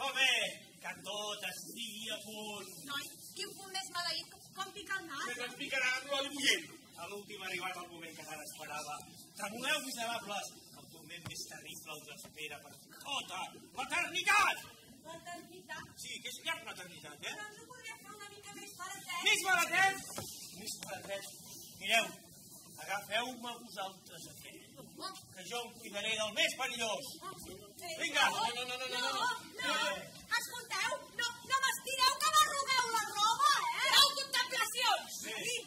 Home, que tot estigui a punt. Noi, quin punt més maleït, com pica el nas? Que ens picarà amb l'oli bullent. A l'últim ha arribat el moment que tant esperava. Tremoleu, miserables. El moment més terrible us espera per tota l'eternitat. L'eternitat? Sí, que és llarg l'eternitat, eh? Però no podria fer una mica més baratet? Més baratet? Més baratet. Mireu, agafeu-me vosaltres aquell, que jo em cuidaré del més perillós. Vinga! No! Escolteu, no m'estireu que m'arrugueu la roba, eh? Prou contemplacions! Sí,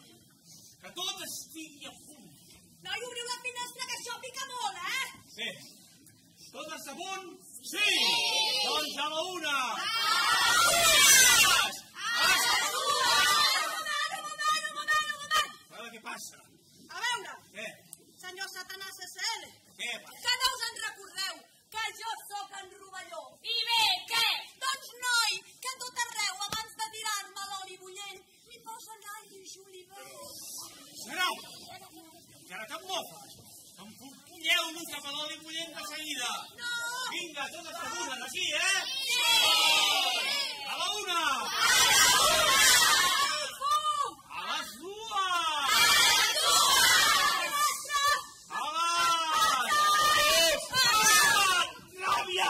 que tot estigui a punt. Noi, obriu la finestra, que això pica molt, eh? Sí. Totes a punt? Sí! Doncs a la una! Què passa? A veure, Què? senyor Satanàs SL, Què passa? que no us en recordeu que jo sóc en Rovelló. I bé, què? Doncs, noi, que a tot arreu, abans de tirar-me l'oli bullent, li posen all i julivert. Serà! Encara que em mofes! Emporquilleu-lo cap a l'oli bullent de seguida! No! Vinga, totes segures, aquí, eh? Sí! A la una! A les dues! Ràbia!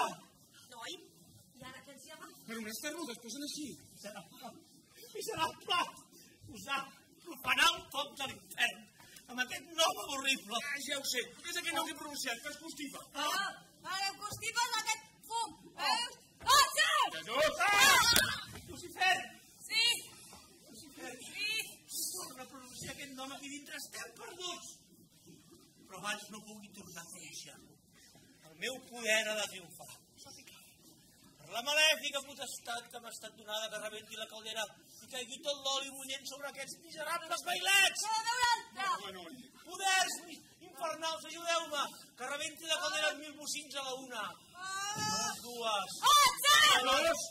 Noi, i ara què ens hi agafa? Però unes terrudes posen així. Miserable! Posar, profanar el foc de l'infern amb aquest nom horrible. Ja ho sé, és aquell nom que he pronunciat, que es constipa. Ara ho constipes aquest fum, veus? Otze! Jesús! Lucifer! Sí! Lucifer! Sí! Torna a pronunciar aquest nom aquí dintre, estem perduts. Però abans no pugui tornar a pronunciar-lo. El meu poder ha de triomfar. Per la malèfica potestat que m'ha estat donada que rebenti la caldera i caigui tot l'oli bullent sobre aquests miserables bailets. Poders infernals, ajudeu-me, que rebenti la caldera amb 1000 bocins a la una. A les dues. Otze! A les